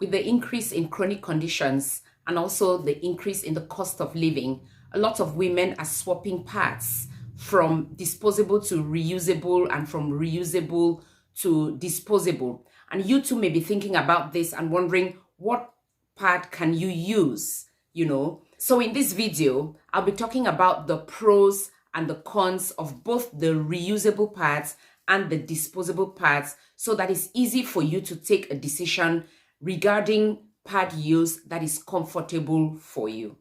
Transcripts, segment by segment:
With the increase in chronic conditions and also the increase in the cost of living, a lot of women are swapping pads from disposable to reusable and from reusable to disposable. And you too may be thinking about this and wondering, what pad can you use? So in this video, I'll be talking about the pros and the cons of both the reusable pads and the disposable pads, so that it's easy for you to take a decision regarding pad use that is comfortable for you.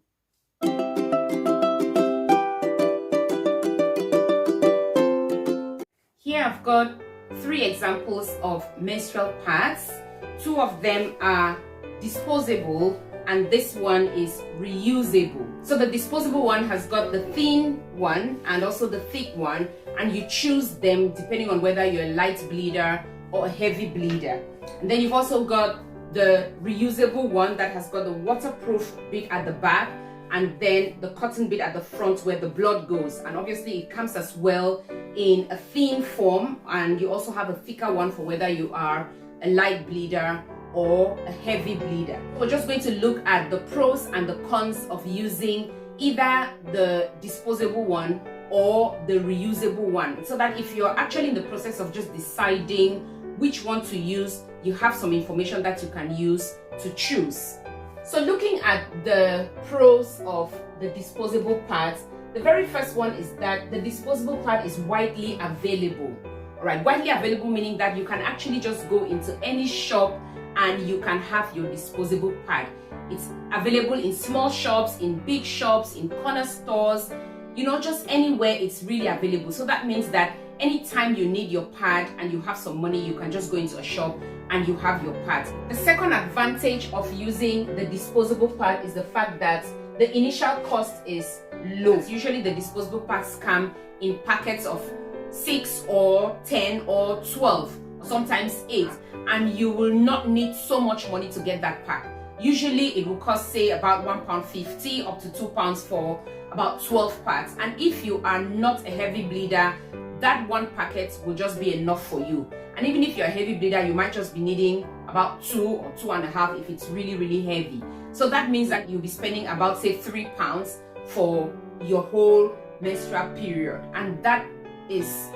Here I've got 3 examples of menstrual pads. 2 of them are disposable and this one is reusable. So the disposable one has got the thin one and also the thick one, and you choose them depending on whether you're a light bleeder or a heavy bleeder. And then you've also got the reusable one that has got the waterproof bit at the back and then the cotton bit at the front where the blood goes. And obviously it comes as well in a thin form, and you also have a thicker one for whether you are a light bleeder or a heavy bleeder. We're just going to look at the pros and the cons of using either the disposable one or the reusable one, so that if you're actually in the process of just deciding which one to use, you have some information that you can use to choose. So looking at the pros of the disposable pads, the very first one is that the disposable pad is widely available. All right, widely available meaning that you can actually just go into any shop and you can have your disposable pad. It's available in small shops, in big shops, in corner stores, just anywhere it's really available. So that means that anytime you need your pad and you have some money, you can just go into a shop and you have your pad. The second advantage of using the disposable pad is the fact that the initial cost is low. Usually the disposable pads come in packets of 6 or 10 or 12 or sometimes 8, and you will not need so much money to get that pack. Usually it will cost, say, about £1.50 up to £2 for about 12 pads. And if you are not a heavy bleeder, that one packet will just be enough for you. And even if you're a heavy bleeder, you might just be needing about 2 or 2.5 if it's really, really heavy. So that means that you'll be spending about, say, £3 for your whole menstrual period. And that is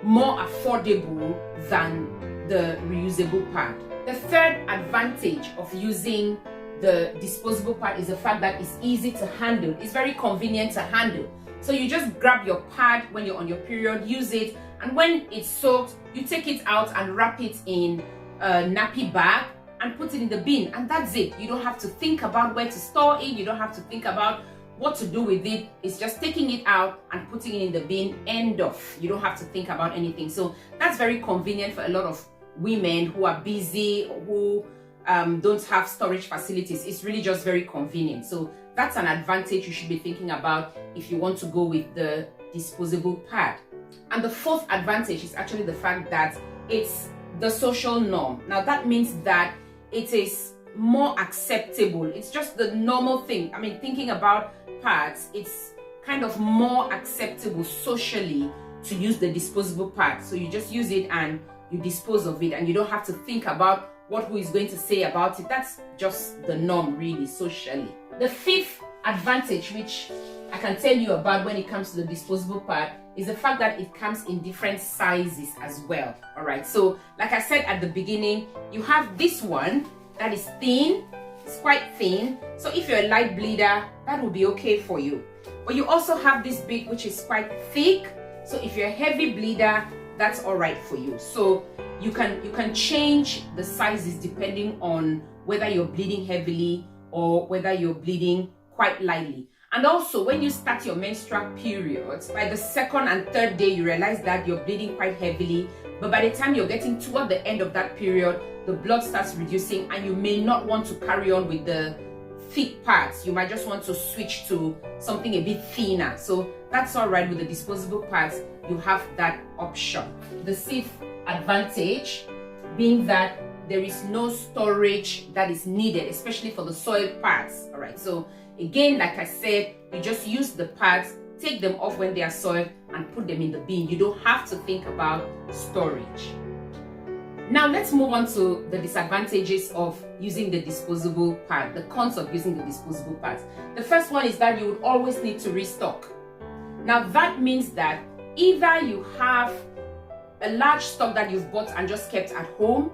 more affordable than the reusable pad. The third advantage of using the disposable pad is the fact that it's easy to handle. It's very convenient to handle. So you just grab your pad when you're on your period, use it, and when it's soaked, you take it out and wrap it in a nappy bag and put it in the bin, and that's it. You don't have to think about where to store it. You don't have to think about what to do with it. It's just taking it out and putting it in the bin, end of. You don't have to think about anything. So that's very convenient for a lot of women who are busy or who don't have storage facilities. It's really just very convenient. So that's an advantage you should be thinking about if you want to go with the disposable pad. And the fourth advantage is actually the fact that it's the social norm. Now that means that it is more acceptable. It's just the normal thing. I mean, thinking about pads, it's kind of more acceptable socially to use the disposable pad. So you just use it and you dispose of it, and you don't have to think about who is going to say about it. That's just the norm, really, socially. The fifth advantage, which I can tell you about when it comes to the disposable pad, is the fact that it comes in different sizes as well. All right, so like I said at the beginning, you have this one that is thin. It's quite thin, so if you're a light bleeder, that will be okay for you. But you also have this bit which is quite thick, so if you're a heavy bleeder, that's all right for you. So you can change the sizes depending on whether you're bleeding heavily or whether you're bleeding quite lightly. And also, when you start your menstrual periods, by the second and third day, you realize that you're bleeding quite heavily. But by the time you're getting toward the end of that period, the blood starts reducing and you may not want to carry on with the thick pads. You might just want to switch to something a bit thinner. So that's all right with the disposable pads. You have that option. The sixth advantage being that there is no storage that is needed, especially for the soiled pads. All right, so again, like I said, you just use the pads, take them off when they are soiled and put them in the bin. You don't have to think about storage. Now let's move on to the disadvantages of using the disposable pad, the cons of using the disposable pads. The first one is that you would always need to restock. Now that means that either you have a large stock that you've bought and just kept at home,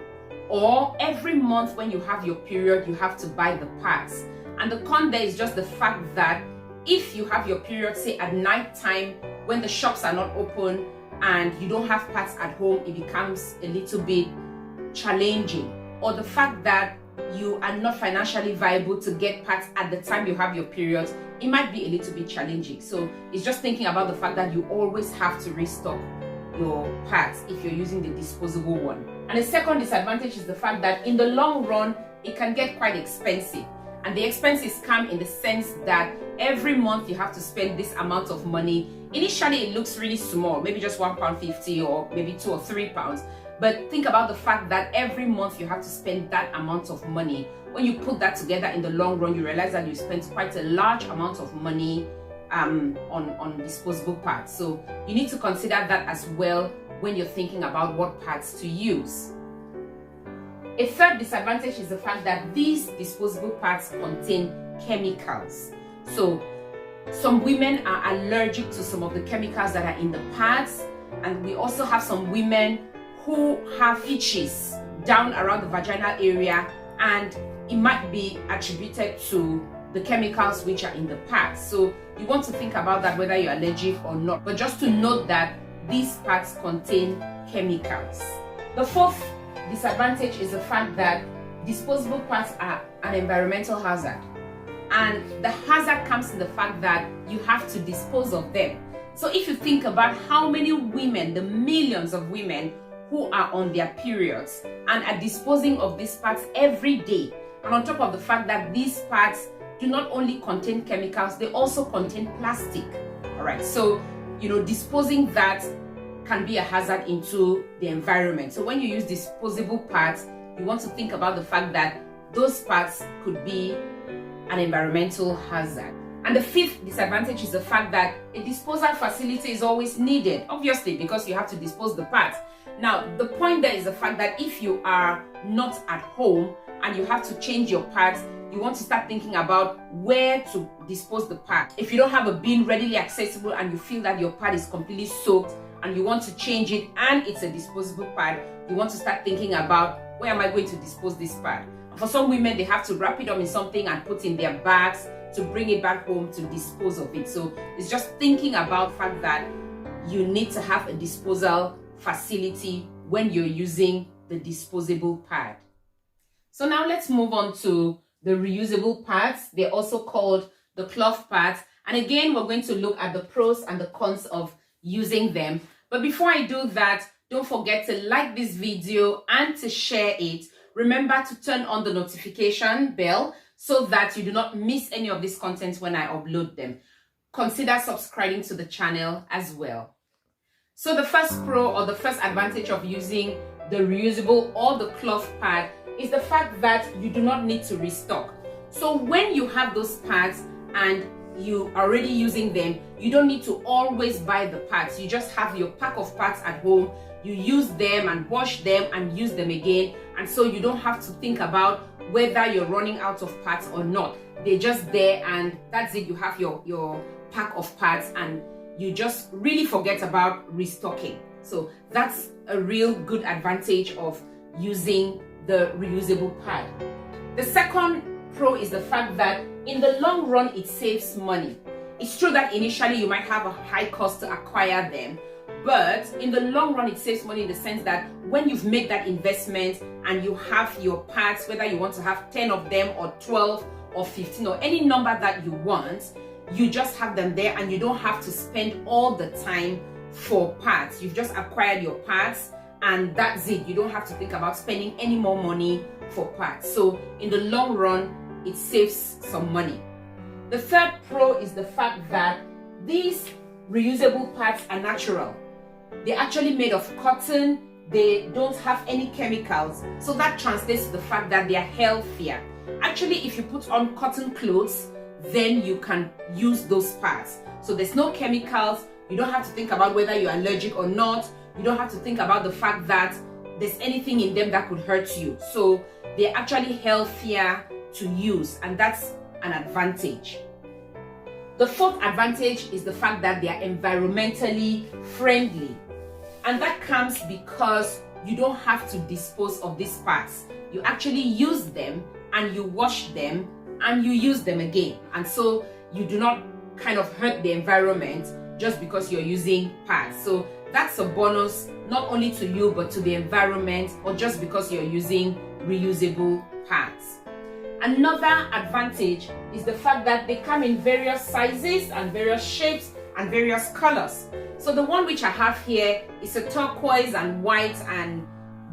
or every month when you have your period, you have to buy the pads. And the con there is just the fact that if you have your period, say at night time when the shops are not open and you don't have pads at home, it becomes a little bit challenging. Or the fact that you are not financially viable to get pads at the time you have your period, it might be a little bit challenging. So it's just thinking about the fact that you always have to restock your pads if you're using the disposable one. And the second disadvantage is the fact that in the long run, it can get quite expensive. And the expenses come in the sense that every month you have to spend this amount of money. Initially, it looks really small, maybe just £1.50 or maybe £2 or £3. But think about the fact that every month you have to spend that amount of money. When you put that together in the long run, you realize that you spent quite a large amount of money on disposable pads. So you need to consider that as well when you're thinking about what pads to use. A third disadvantage is the fact that these disposable pads contain chemicals. So some women are allergic to some of the chemicals that are in the pads, and we also have some women who have itches down around the vaginal area, and it might be attributed to the chemicals which are in the pads. So you want to think about that, whether you're allergic or not, but just to note that these pads contain chemicals. The fourth disadvantage is the fact that disposable pads are an environmental hazard, and the hazard comes in the fact that you have to dispose of them. So if you think about how many women, the millions of women who are on their periods and are disposing of these pads every day, and on top of the fact that these pads do not only contain chemicals, they also contain plastic. All right, so disposing that can be a hazard into the environment. So when you use disposable pads, you want to think about the fact that those pads could be an environmental hazard. And the fifth disadvantage is the fact that a disposal facility is always needed, obviously, because you have to dispose the pads. Now, the point there is the fact that if you are not at home and you have to change your pads, you want to start thinking about where to dispose the pad. If you don't have a bin readily accessible and you feel that your pad is completely soaked and you want to change it and it's a disposable pad, you want to start thinking about, where am I going to dispose this pad? For some women, they have to wrap it up in something and put in their bags to bring it back home to dispose of it. So it's just thinking about the fact that you need to have a disposal facility when you're using the disposable pad. So now let's move on to the reusable pads. They're also called the cloth pads. And again, we're going to look at the pros and the cons of using them. But before I do that, don't forget to like this video and to share it. Remember to turn on the notification bell so that you do not miss any of these contents when I upload them. Consider subscribing to the channel as well. So the first pro or the first advantage of using the reusable or the cloth pad is the fact that you do not need to restock. So when you have those pads and you are already using them, you don't need to always buy the pads. You just have your pack of pads at home. You use them and wash them and use them again. And so you don't have to think about whether you're running out of pads or not. They're just there and that's it. You have your pack of pads and you just really forget about restocking. So that's a real good advantage of using the reusable pad. The second pro is the fact that in the long run, it saves money. It's true that initially you might have a high cost to acquire them, but in the long run, it saves money in the sense that when you've made that investment and you have your pads, whether you want to have 10 of them or 12 or 15 or any number that you want, you just have them there and you don't have to spend all the time for pads. You've just acquired your pads and that's it. You don't have to think about spending any more money for pads. So in the long run, it saves some money. The third pro is the fact that these reusable pads are natural. They're actually made of cotton. They don't have any chemicals. So that translates to the fact that they are healthier. Actually, if you put on cotton clothes, then you can use those pads. So there's no chemicals. You don't have to think about whether you're allergic or not. You don't have to think about the fact that there's anything in them that could hurt you. So they're actually healthier to use, and that's an advantage. The fourth advantage is the fact that they are environmentally friendly, and that comes because you don't have to dispose of these parts. You actually use them and you wash them and you use them again, and so you do not kind of hurt the environment just because you're using parts. So that's a bonus not only to you but to the environment, or just because you're using reusable parts. Another advantage is the fact that they come in various sizes and various shapes and various colors. So the one which I have here is a turquoise and white and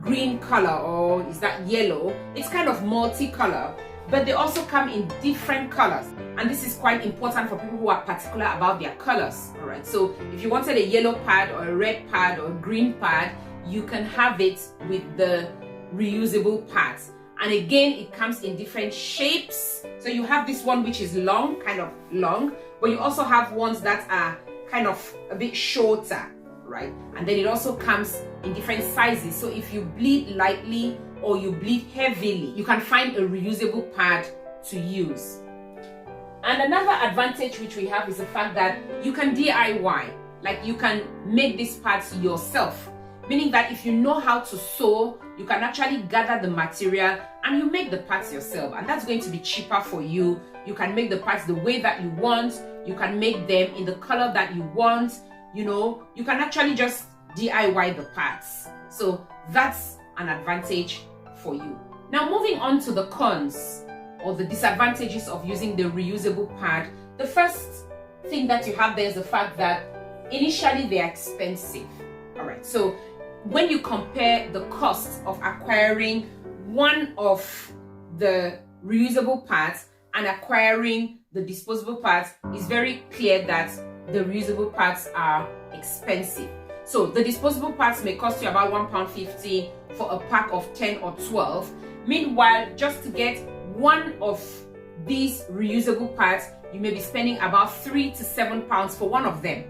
green color, or is that yellow? It's kind of multicolor, but they also come in different colors. And this is quite important for people who are particular about their colors. All right, so if you wanted a yellow pad or a red pad or a green pad, you can have it with the reusable pads. And again, it comes in different shapes. So you have this one which is long, kind of long, but you also have ones that are kind of a bit shorter, right? And then it also comes in different sizes. So if you bleed lightly or you bleed heavily, you can find a reusable pad to use. And another advantage which we have is the fact that you can DIY, like you can make these pads yourself. Meaning that if you know how to sew, you can actually gather the material and you make the parts yourself, and that's going to be cheaper for you. You can make the parts the way that you want, you can make them in the color that you want, you know, you can actually just DIY the parts. So that's an advantage for you. Now moving on to the cons or the disadvantages of using the reusable pad. The first thing that you have there is the fact that initially they're expensive. All right, so when you compare the cost of acquiring one of the reusable parts and acquiring the disposable parts, it's very clear that the reusable parts are expensive. So the disposable parts may cost you about £1.50 for a pack of 10 or 12. Meanwhile, just to get one of these reusable parts, you may be spending about £3 to £7 for one of them.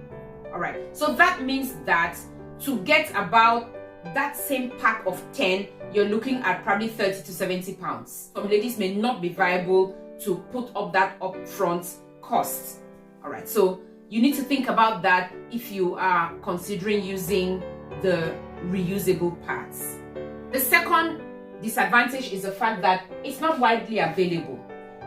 All right, so that means that to get about that same pack of 10, you're looking at probably £30 to £70. Some ladies may not be viable to put up that upfront cost. All right, so you need to think about that if you are considering using the reusable parts. The second disadvantage is the fact that it's not widely available.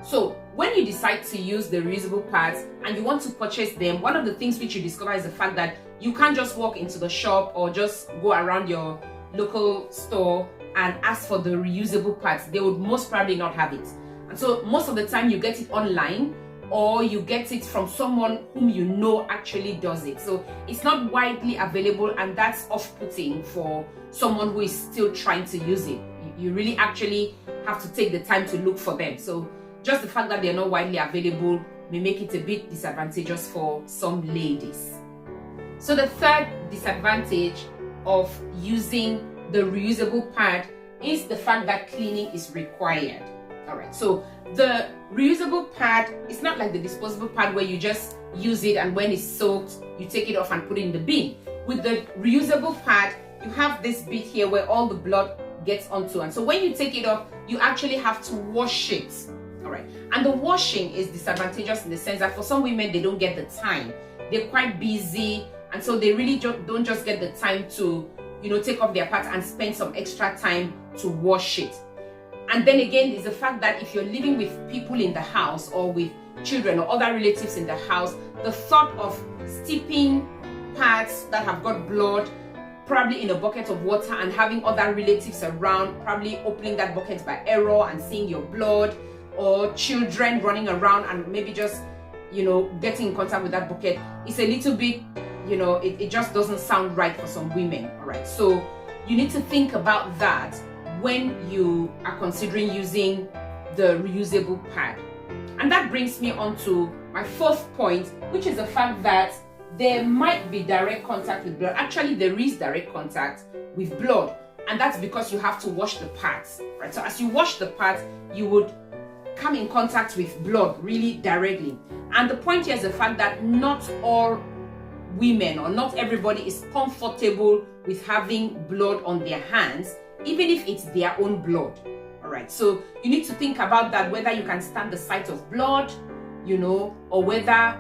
So when you decide to use the reusable parts and you want to purchase them, one of the things which you discover is the fact that you can't just walk into the shop or just go around your local store and ask for the reusable parts. They would most probably not have it. And so most of the time you get it online, or you get it from someone whom you know actually does it. So it's not widely available, and that's off-putting for someone who is still trying to use it. You really actually have to take the time to look for them. So just the fact that they're not widely available may make it a bit disadvantageous for some ladies. So the third disadvantage of using the reusable pad is the fact that cleaning is required. All right, so the reusable pad is not like the disposable pad where you just use it and when it's soaked, you take it off and put it in the bin. With the reusable pad, you have this bit here where all the blood gets onto, and so when you take it off, you actually have to wash it. All right, and the washing is disadvantageous in the sense that for some women, they don't get the time. They're quite busy, and so they really don't just get the time to, you know, take off their part and spend some extra time to wash it. And then again, is the fact that if you're living with people in the house or with children or other relatives in the house, the thought of steeping parts that have got blood probably in a bucket of water and having other relatives around, probably opening that bucket by error and seeing your blood, or children running around and maybe just, you know, getting in contact with that bucket, is a little bit, you know, it just doesn't sound right for some women. All right, so you need to think about that when you are considering using the reusable pad. And that brings me on to my fourth point, which is the fact that there might be direct contact with blood. Actually, there is direct contact with blood, and that's because you have to wash the parts, right? So as you wash the parts, you would come in contact with blood really directly. And the point here is the fact that not all women or not everybody is comfortable with having blood on their hands, even if it's their own blood. All right, so you need to think about that, whether you can stand the sight of blood, you know, or whether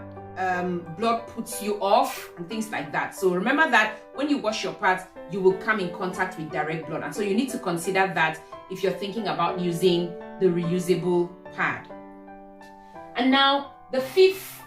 blood puts you off and things like that. So remember that when you wash your parts, you will come in contact with direct blood, and so you need to consider that if you're thinking about using the reusable pad. And now the fifth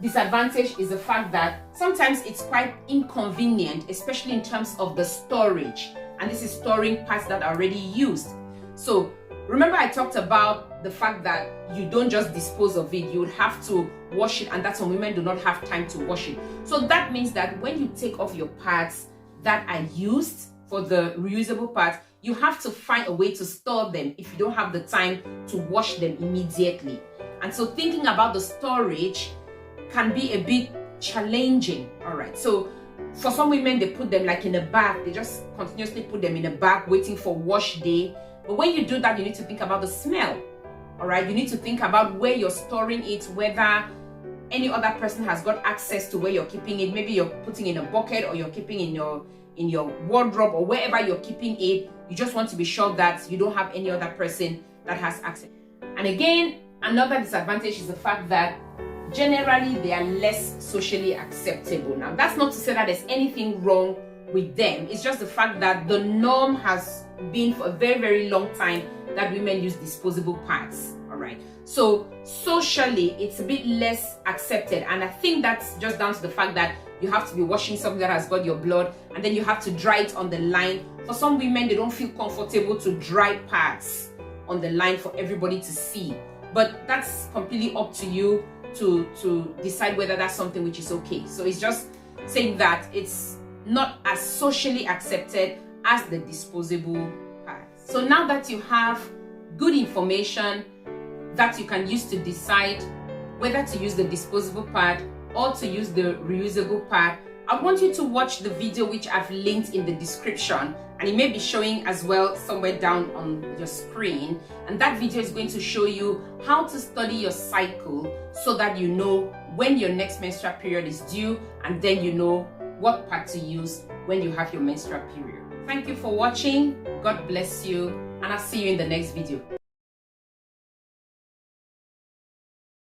disadvantage is the fact that sometimes it's quite inconvenient, especially in terms of the storage, and this is storing parts that are already used. So remember I talked about the fact that you don't just dispose of it, you would have to wash it, and that some women do not have time to wash it. So that means that when you take off your parts that are used for the reusable parts, you have to find a way to store them if you don't have the time to wash them immediately. And so thinking about the storage can be a bit challenging. All right, so for some women, they put them like in a bag, they just continuously put them in a bag waiting for wash day. But when you do that, you need to think about the smell. All right, you need to think about where you're storing it, whether any other person has got access to where you're keeping it. Maybe you're putting in a bucket, or you're keeping in your wardrobe, or wherever you're keeping it. You just want to be sure that you don't have any other person that has access. And again, another disadvantage is the fact that generally they are less socially acceptable. Now, that's not to say that there's anything wrong with them. It's just the fact that the norm has been for a very, very long time that women use disposable pads. All right, so socially it's a bit less accepted, and I think that's just down to the fact that you have to be washing something that has got your blood, and then you have to dry it on the line. For some women, they don't feel comfortable to dry pads on the line for everybody to see, but that's completely up to you to decide whether that's something which is okay. So it's just saying that it's not as socially accepted as the disposable pads. So now that you have good information that you can use to decide whether to use the disposable pad or to use the reusable pad, I want you to watch the video which I've linked in the description, and it may be showing as well somewhere down on your screen. And that video is going to show you how to study your cycle so that you know when your next menstrual period is due, and then you know what pad to use when you have your menstrual period. Thank you for watching. God bless you, and I'll see you in the next video.